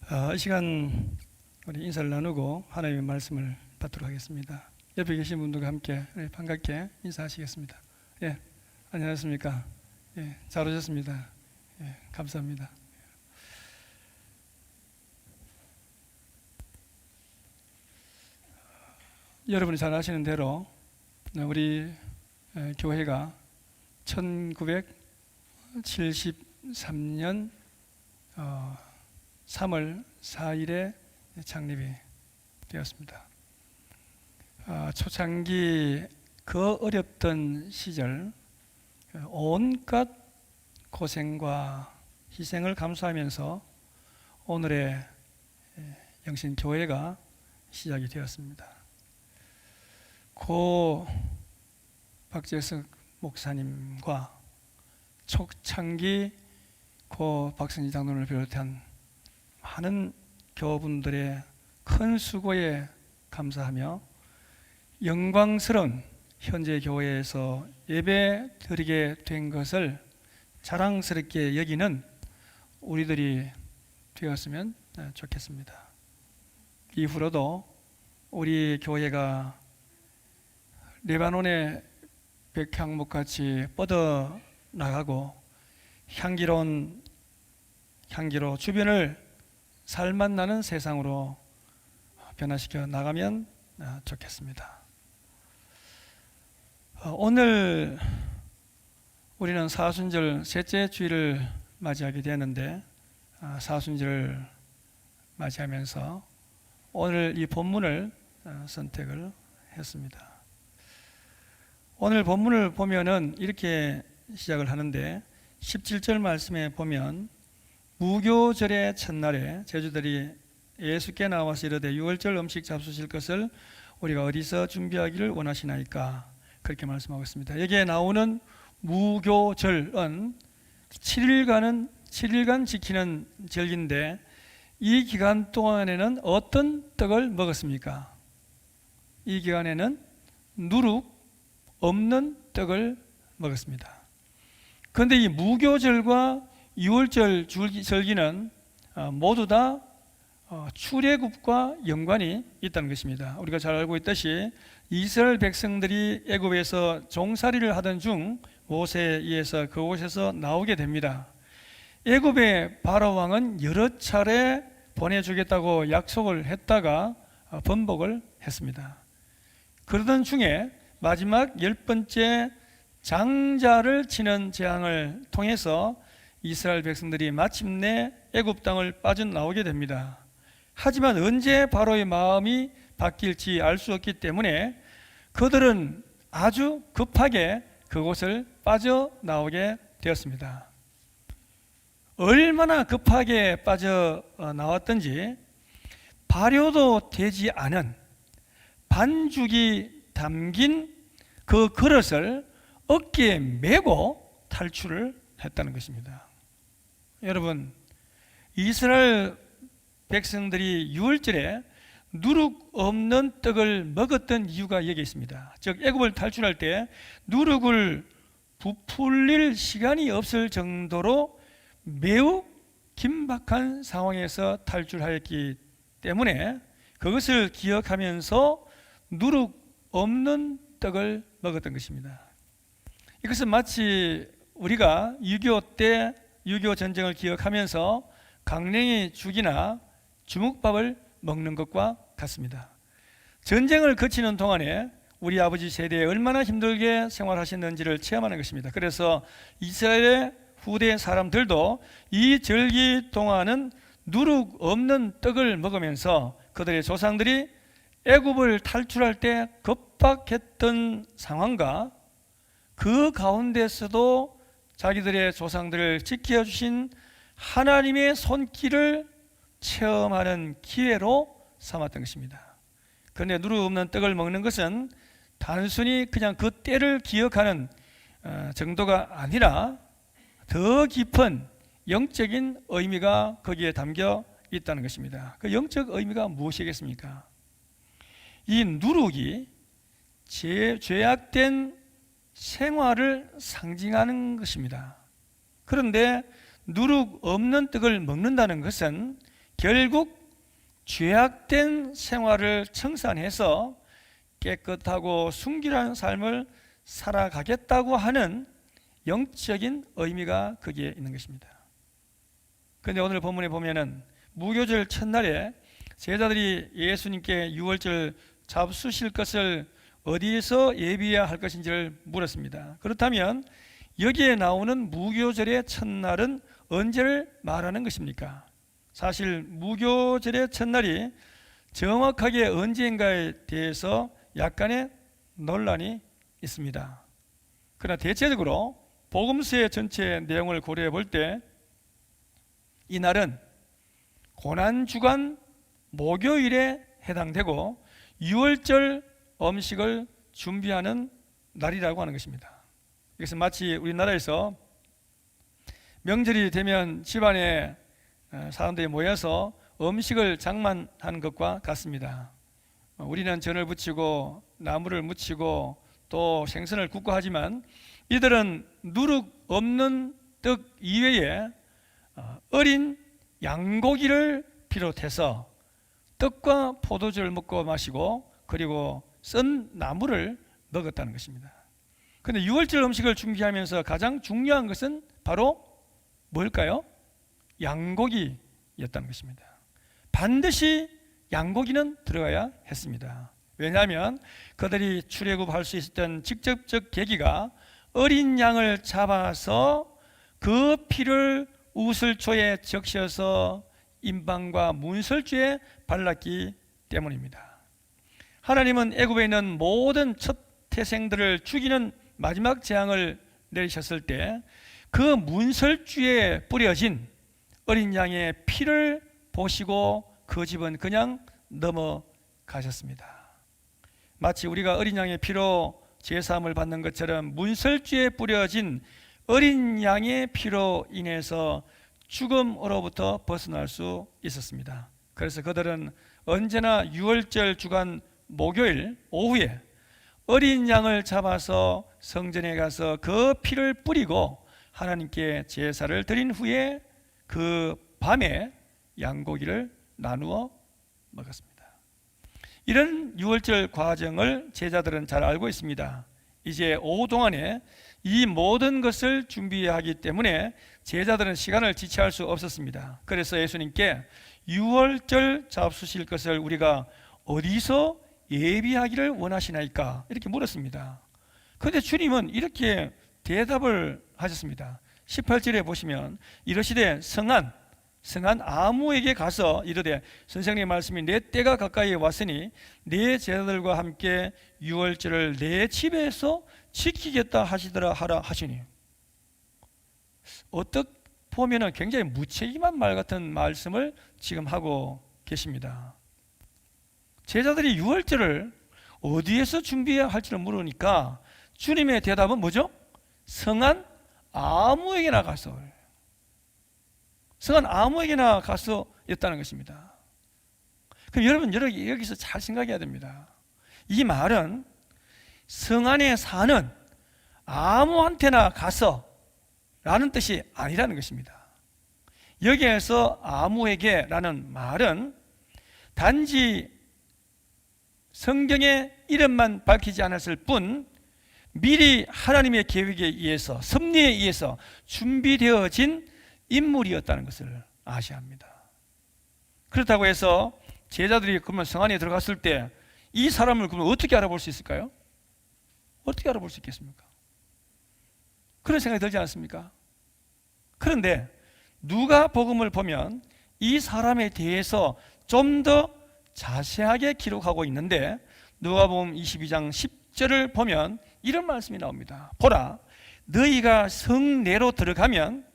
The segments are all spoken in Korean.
이 시간 우리 인사를 나누고 하나님의 말씀을 받도록 하겠습니다. 옆에 계신 분들과 함께 반갑게 인사하시겠습니다. 예, 안녕하십니까? 예, 잘 오셨습니다. 예, 감사합니다. 여러분이 잘 아시는 대로 우리 교회가 1973년 3월 4일에 창립이 되었습니다. 초창기 그 어렵던 시절 온갖 고생과 희생을 감수하면서 오늘의 영신교회가 시작이 되었습니다. 고 박재석 목사님과 초창기 고 박선지 장로를 비롯한 많은 교우분들의 큰 수고에 감사하며 영광스러운 현재 교회에서 예배 드리게 된 것을 자랑스럽게 여기는 우리들이 되었으면 좋겠습니다. 이후로도 우리 교회가 레바논의 백향목같이 뻗어 나가고 향기로 주변을 살맛 나는 세상으로 변화시켜 나가면 좋겠습니다. 오늘 우리는 사순절 셋째 주일을 맞이하게 되는데 사순절을 맞이하면서 오늘 이 본문을 선택을 했습니다. 오늘 본문을 보면은 이렇게 시작을 하는데 17절 말씀에 보면 무교절의 첫날에 제주들이 예수께 나와서 이르되 6월절 음식 잡수실 것을 우리가 어디서 준비하기를 원하시나이까 그렇게 말씀하고 있습니다. 여기에 나오는 무교절은 7일간 지키는 절기인데 이 기간 동안에는 어떤 떡을 먹었습니까? 이 기간에는 누룩 없는 떡을 먹었습니다. 그런데 이 무교절과 6월절 절기는 모두 다 출애굽과 연관이 있다는 것입니다. 우리가 잘 알고 있듯이 이스라엘 백성들이 애굽에서 종살이를 하던 중 모세에 의해서 그곳에서 나오게 됩니다. 애굽의 바로 왕은 여러 차례 보내주겠다고 약속을 했다가 번복을 했습니다. 그러던 중에 마지막 10번째 장자를 치는 재앙을 통해서 이스라엘 백성들이 마침내 애굽 땅을 빠져나오게 됩니다. 하지만 언제 바로의 마음이 바뀔지 알 수 없기 때문에 그들은 아주 급하게 그곳을 빠져나오게 되었습니다. 얼마나 급하게 빠져나왔던지 발효도 되지 않은 반죽이 담긴 그 그릇을 어깨에 메고 탈출을 했다는 것입니다. 여러분, 이스라엘 백성들이 6월절에 누룩 없는 떡을 먹었던 이유가 여기 있습니다. 즉 애굽을 탈출할 때 누룩을 부풀릴 시간이 없을 정도로 매우 긴박한 상황에서 탈출하였기 때문에 그것을 기억하면서 누룩 없는 떡을 먹었던 것입니다. 이것은 마치 우리가 6.25 때 6.25 전쟁을 기억하면서 강냉이 죽이나 주먹밥을 먹는 것과 같습니다. 전쟁을 거치는 동안에 우리 아버지 세대에 얼마나 힘들게 생활하셨는지를 체험하는 것입니다. 그래서 이스라엘의 후대 사람들도 이 절기 동안은 누룩 없는 떡을 먹으면서 그들의 조상들이 애굽을 탈출할 때 급박했던 상황과 그 가운데서도 자기들의 조상들을 지켜주신 하나님의 손길을 체험하는 기회로 삼았던 것입니다. 그런데 누룩 없는 떡을 먹는 것은 단순히 그냥 그 때를 기억하는 정도가 아니라 더 깊은 영적인 의미가 거기에 담겨 있다는 것입니다. 그 영적 의미가 무엇이겠습니까? 이 누룩이 죄악된 생활을 상징하는 것입니다. 그런데 누룩 없는 떡을 먹는다는 것은 결국 죄악된 생활을 청산해서 깨끗하고 순결한 삶을 살아가겠다고 하는 영적인 의미가 거기에 있는 것입니다. 그런데 오늘 본문에 보면은 무교절 첫날에 제자들이 예수님께 유월절 잡수실 것을 어디에서 예비해야 할 것인지를 물었습니다. 그렇다면 여기에 나오는 무교절의 첫날은 언제를 말하는 것입니까? 사실 무교절의 첫날이 정확하게 언제인가에 대해서 약간의 논란이 있습니다. 그러나 대체적으로 복음서의 전체 내용을 고려해 볼 때 이 날은 고난주간 목요일에 해당되고 유월절 음식을 준비하는 날이라고 하는 것입니다. 이것은 마치 우리나라에서 명절이 되면 집안에 사람들이 모여서 음식을 장만하는 것과 같습니다. 우리는 전을 부치고 나물을 무치고 또 생선을 굽고 하지만 이들은 누룩 없는 떡 이외에 어린 양고기를 비롯해서 떡과 포도주를 먹고 마시고 그리고 썬 나물을 먹었다는 것입니다. 그런데 유월절 음식을 준비하면서 가장 중요한 것은 바로 뭘까요? 양고기였다는 것입니다. 반드시 양고기는 들어가야 했습니다. 왜냐하면 그들이 출애굽할 수 있었던 직접적 계기가 어린 양을 잡아서 그 피를 우슬초에 적셔서 임방과 문설주에 발랐기 때문입니다. 하나님은 애굽에 있는 모든 첫 태생들을 죽이는 마지막 재앙을 내리셨을 때 그 문설주에 뿌려진 어린 양의 피를 보시고 그 집은 그냥 넘어가셨습니다. 마치 우리가 어린 양의 피로 제사함을 받는 것처럼 문설주에 뿌려진 어린 양의 피로 인해서 죽음으로부터 벗어날 수 있었습니다. 그래서 그들은 언제나 유월절 주간 목요일 오후에 어린 양을 잡아서 성전에 가서 그 피를 뿌리고 하나님께 제사를 드린 후에 그 밤에 양고기를 나누어 먹었습니다. 이런 유월절 과정을 제자들은 잘 알고 있습니다. 이제 오후 동안에 이 모든 것을 준비해야 하기 때문에 제자들은 시간을 지체할 수 없었습니다. 그래서 예수님께 유월절 잡수실 것을 우리가 어디서 예비하기를 원하시나이까? 이렇게 물었습니다. 그런데 주님은 이렇게 대답을 하셨습니다. 18절에 보시면 이르시되 성한 아무에게 가서 이르되 선생님의 말씀이 내 때가 가까이 왔으니 내 제자들과 함께 유월절을 내 집에서 지키겠다 하시더라 하라 하시니, 어떻게 보면 굉장히 무책임한 말 같은 말씀을 지금 하고 계십니다. 제자들이 유월절을 어디에서 준비해야 할지를 물으니까 주님의 대답은 뭐죠? 성한 아무에게나 가서, 성한 아무에게나 가서 였다는 것입니다. 그럼 여러분 여기서 잘 생각해야 됩니다. 이 말은 성안에 사는 아무한테나 가서 라는 뜻이 아니라는 것입니다. 여기에서 아무에게 라는 말은 단지 성경의 이름만 밝히지 않았을 뿐 미리 하나님의 계획에 의해서, 섭리에 의해서 준비되어진 인물이었다는 것을 아셔야 합니다. 그렇다고 해서 제자들이 그러면 성 안에 들어갔을 때 이 사람을 그러면 어떻게 알아볼 수 있을까요? 어떻게 알아볼 수 있겠습니까? 그런 생각이 들지 않습니까? 그런데 누가복음을 보면 이 사람에 대해서 좀 더 자세하게 기록하고 있는데 누가복음 22장 10절을 보면 이런 말씀이 나옵니다. 보라, 너희가 성내로 들어가면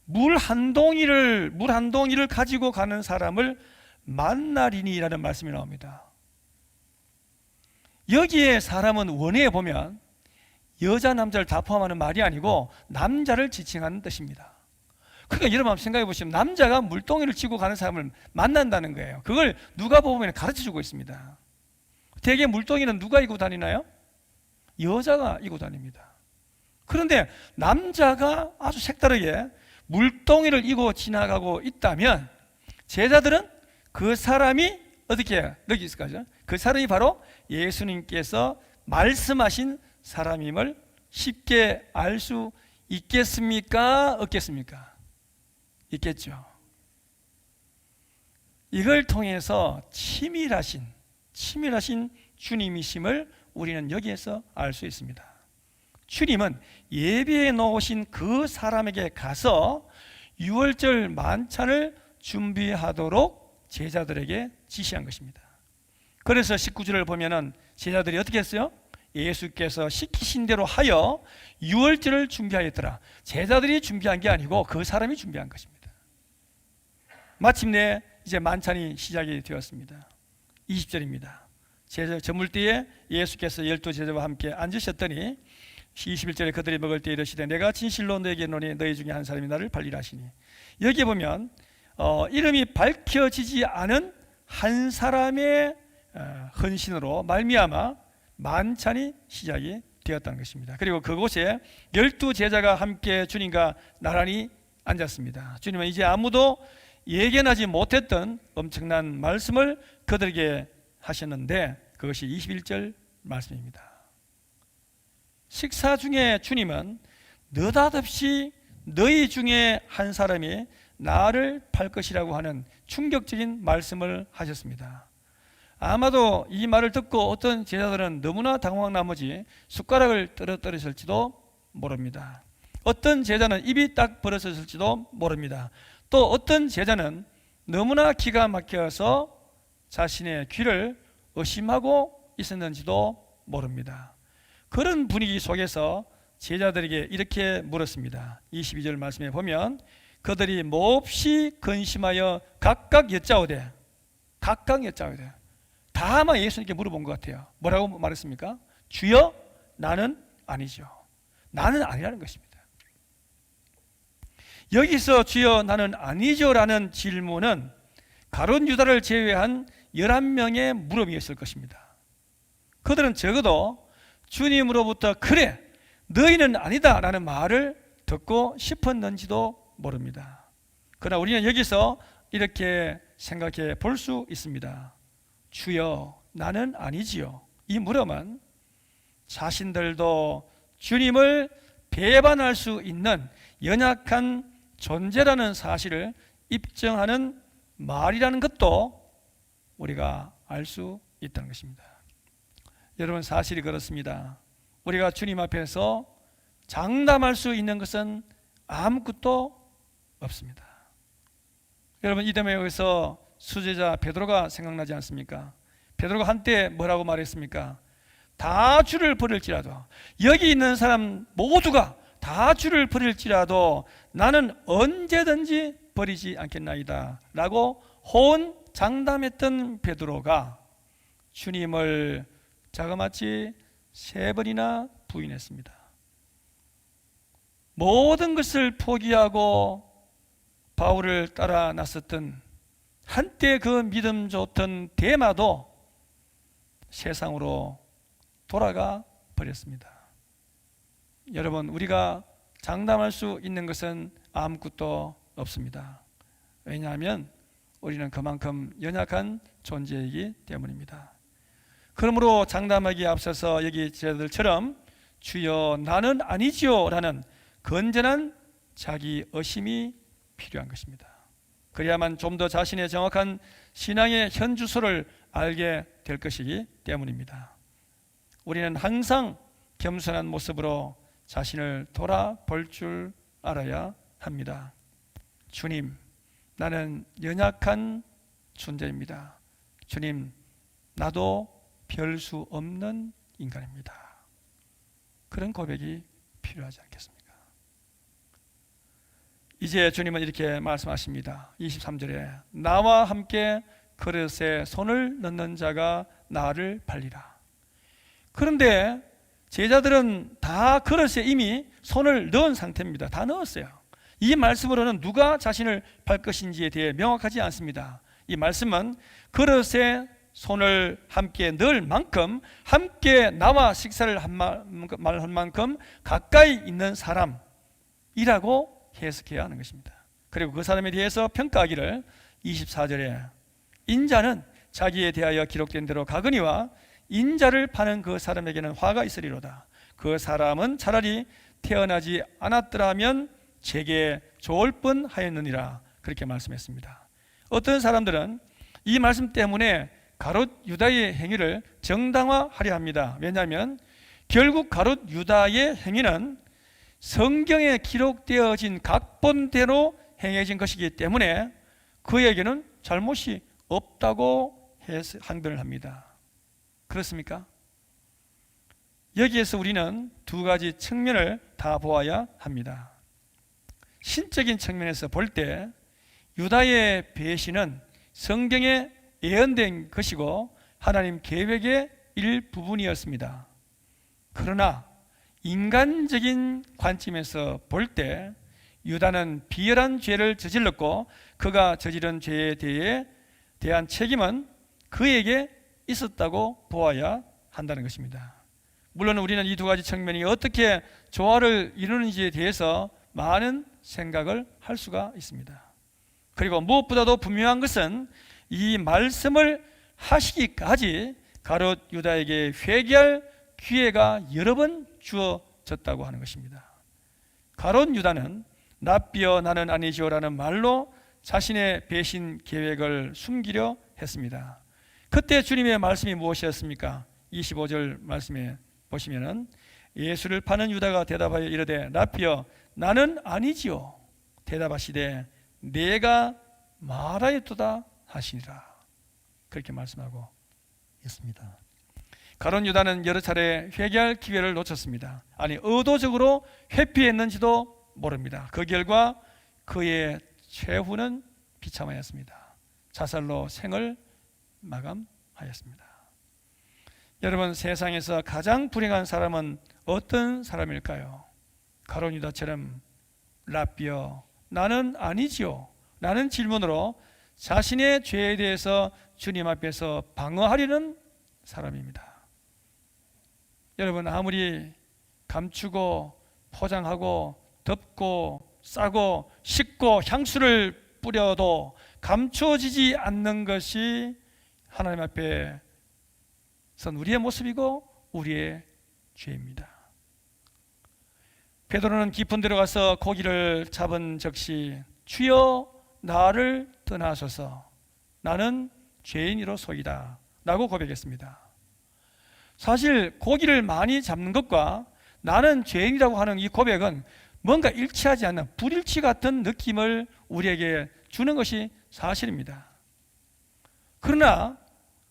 물 한 동이를 가지고 가는 사람을 만나리니라는 말씀이 나옵니다. 여기에 사람은 원어에 보면 여자 남자를 다 포함하는 말이 아니고 남자를 지칭하는 뜻입니다. 그러니까 여러분 한번 생각해 보시면 남자가 물동이를 지고 가는 사람을 만난다는 거예요. 그걸 누가복음에 가르쳐 주고 있습니다. 대개 물동이는 누가 이고 다니나요? 여자가 이고 다닙니다. 그런데 남자가 아주 색다르게 물동이를 이고 지나가고 있다면 제자들은 그 사람이 어떻게 느꼈을까요? 그 사람이 바로 예수님께서 말씀하신 사람임을 쉽게 알 수 있겠습니까? 없겠습니까? 있겠죠. 이걸 통해서 치밀하신 주님이심을 우리는 여기에서 알 수 있습니다. 주님은 예비해 놓으신 그 사람에게 가서 유월절 만찬을 준비하도록 제자들에게 지시한 것입니다. 그래서 19절을 보면은 제자들이 어떻게 했어요? 예수께서 시키신 대로 하여 유월절을 준비하였더라. 제자들이 준비한 게 아니고 그 사람이 준비한 것입니다. 마침내 이제 만찬이 시작이 되었습니다. 20절입니다. 저물때에 예수께서 12제자와 함께 앉으셨더니 21절에 그들이 먹을 때 이르시되 내가 진실로 너에게 이르노니 너희 중에 한 사람이 나를 발리라 하시니, 여기에 보면 이름이 밝혀지지 않은 한 사람의 헌신으로 말미암아 만찬이 시작이 되었다는 것입니다. 그리고 그곳에 12제자가 함께 주님과 나란히 앉았습니다. 주님은 이제 아무도 예견하지 못했던 엄청난 말씀을 그들에게 하셨는데 그것이 21절 말씀입니다. 식사 중에 주님은 느닷없이 너희 중에 한 사람이 나를 팔 것이라고 하는 충격적인 말씀을 하셨습니다. 아마도 이 말을 듣고 어떤 제자들은 너무나 당황한 나머지 숟가락을 떨어뜨렸을지도 모릅니다. 어떤 제자는 입이 딱 벌어졌을지도 모릅니다. 또 어떤 제자는 너무나 기가 막혀서 자신의 귀를 의심하고 있었는지도 모릅니다. 그런 분위기 속에서 제자들에게 이렇게 물었습니다. 22절 말씀에 보면 그들이 몹시 근심하여 각각 여짜오되 다 아마 예수님께 물어본 것 같아요. 뭐라고 말했습니까? 주여 나는 아니죠. 나는 아니라는 것입니다. 여기서 주여 나는 아니죠 라는 질문은 가룟 유다를 제외한 11명의 물음이었을 것입니다. 그들은 적어도 주님으로부터 그래 너희는 아니다 라는 말을 듣고 싶었는지도 모릅니다. 그러나 우리는 여기서 이렇게 생각해 볼 수 있습니다. 주여 나는 아니지요. 이 물음은 자신들도 주님을 배반할 수 있는 연약한 존재라는 사실을 입증하는 말이라는 것도 우리가 알 수 있다는 것입니다. 여러분, 사실이 그렇습니다. 우리가 주님 앞에서 장담할 수 있는 것은 아무것도 없습니다. 여러분, 이 때문에 여기서 수제자 베드로가 생각나지 않습니까? 베드로가 한때 뭐라고 말했습니까? 다 주를 버릴지라도, 여기 있는 사람 모두가 다 주를 버릴지라도 나는 언제든지 버리지 않겠나이다 라고 호언장담했던 베드로가 주님을 자그마치 3번이나 부인했습니다. 모든 것을 포기하고 바울을 따라 나섰던 한때 그 믿음 좋던 데마도 세상으로 돌아가 버렸습니다. 여러분, 우리가 장담할 수 있는 것은 아무것도 없습니다. 왜냐하면 우리는 그만큼 연약한 존재이기 때문입니다. 그러므로 장담하기에 앞서서 여기 제자들처럼 주여 나는 아니지요 라는 건전한 자기 의심이 필요한 것입니다. 그래야만 좀 더 자신의 정확한 신앙의 현주소를 알게 될 것이기 때문입니다. 우리는 항상 겸손한 모습으로 자신을 돌아볼 줄 알아야 합니다. 주님, 나는 연약한 존재입니다. 주님, 나도 별 수 없는 인간입니다. 그런 고백이 필요하지 않겠습니까? 이제 주님은 이렇게 말씀하십니다. 23절에 나와 함께 그릇에 손을 넣는 자가 나를 팔리라. 그런데 제자들은 다 그릇에 이미 손을 넣은 상태입니다. 다 넣었어요. 이 말씀으로는 누가 자신을 팔 것인지에 대해 명확하지 않습니다. 이 말씀은 그릇에 손을 함께 넣을 만큼, 함께 나와 식사를 한 만큼 가까이 있는 사람이라고 해석해야 하는 것입니다. 그리고 그 사람에 대해서 평가하기를 24절에 인자는 자기에 대하여 기록된 대로 가거니와 인자를 파는 그 사람에게는 화가 있으리로다. 그 사람은 차라리 태어나지 않았더라면 제게 좋을 뻔 하였느니라. 그렇게 말씀했습니다. 어떤 사람들은 이 말씀 때문에 가롯 유다의 행위를 정당화하려 합니다. 왜냐하면 결국 가롯 유다의 행위는 성경에 기록되어진 각본대로 행해진 것이기 때문에 그에게는 잘못이 없다고 항변을 합니다. 그렇습니까? 여기에서 우리는 두 가지 측면을 다 보아야 합니다. 신적인 측면에서 볼 때 유다의 배신은 성경에 예언된 것이고 하나님 계획의 일부분이었습니다. 그러나 인간적인 관점에서 볼 때 유다는 비열한 죄를 저질렀고 그가 저지른 죄에 대한 책임은 그에게 있었다고 보아야 한다는 것입니다. 물론 우리는 이 두 가지 측면이 어떻게 조화를 이루는지에 대해서 많은 생각을 할 수가 있습니다. 그리고 무엇보다도 분명한 것은 이 말씀을 하시기까지 가롯 유다에게 회개할 기회가 여러 번 주어졌다고 하는 것입니다. 가롯 유다는 납비어 나는 아니지요라는 말로 자신의 배신 계획을 숨기려 했습니다. 그때 주님의 말씀이 무엇이었습니까? 25절 말씀에 보시면은 예수를 파는 유다가 대답하여 이르되 납비어 나는 아니지요. 대답하시되 내가 말하였도다 하시니라. 그렇게 말씀하고 있습니다. 가롯 유다는 여러 차례 회개할 기회를 놓쳤습니다. 아니 의도적으로 회피했는지도 모릅니다. 그 결과 그의 최후는 비참하였습니다. 자살로 생을 마감하였습니다. 여러분, 세상에서 가장 불행한 사람은 어떤 사람일까요? 가롯 유다처럼 랍비어 나는 아니지요 라는 질문으로 자신의 죄에 대해서 주님 앞에서 방어하려는 사람입니다. 여러분, 아무리 감추고 포장하고 덮고 싸고 씻고 향수를 뿌려도 감춰지지 않는 것이 하나님 앞에 선 우리의 모습이고 우리의 죄입니다. 베드로는 깊은 데로 가서 고기를 잡은 즉시 주여 나를 떠나소서 나는 죄인이로소이다 라고 고백했습니다. 사실 고기를 많이 잡는 것과 나는 죄인이라고 하는 이 고백은 뭔가 일치하지 않는 불일치 같은 느낌을 우리에게 주는 것이 사실입니다. 그러나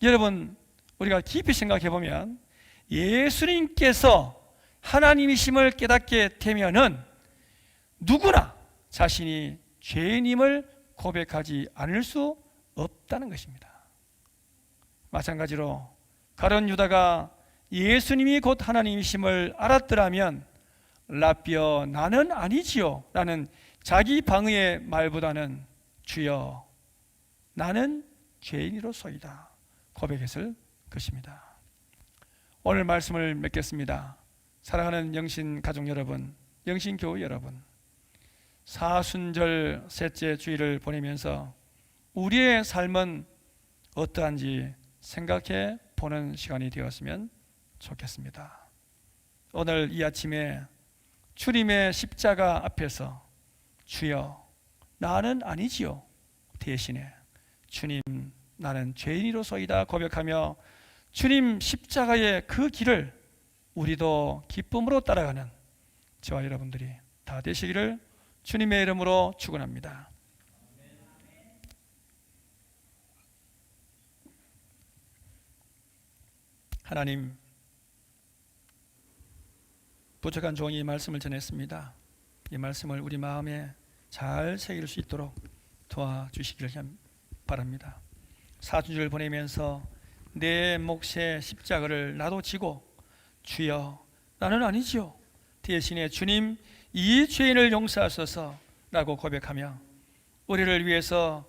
여러분, 우리가 깊이 생각해 보면 예수님께서 하나님이심을 깨닫게 되면은 누구나 자신이 죄인임을 고백하지 않을 수 없다는 것입니다. 마찬가지로 가룟 유다가 예수님이 곧 하나님이심을 알았더라면 랍비어 나는 아니지요 라는 자기 방어의 말보다는 주여 나는 죄인이로소이다 고백했을 것입니다. 오늘 말씀을 맺겠습니다. 사랑하는 영신 가족 여러분, 영신 교우 여러분, 사순절 셋째 주일을 보내면서 우리의 삶은 어떠한지 생각해 보는 시간이 되었으면 좋겠습니다. 오늘 이 아침에 주님의 십자가 앞에서 주여 나는 아니지요 대신에 주님 나는 죄인이로소이다 고백하며 주님 십자가의 그 길을 우리도 기쁨으로 따라가는 저와 여러분들이 다 되시기를 주님의 이름으로 축원합니다. 하나님, 부족한 종이 말씀을 전했습니다. 이 말씀을 우리 마음에 잘 새길 수 있도록 도와주시기를 바랍니다. 사순절을 보내면서 내 몫의 십자가를 나도 지고 주여 나는 아니지요 대신에 주님 이 죄인을 용서하소서 라고 고백하며 우리를 위해서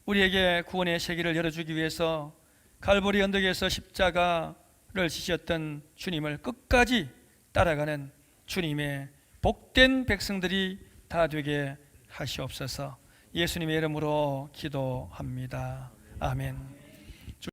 우리에게 구원의 세계를 열어주기 위해서 갈보리 언덕에서 십자가를 지셨던 주님을 끝까지 따라가는 주님의 복된 백성들이 다 되게 하시옵소서. 예수님의 이름으로 기도합니다. 아멘.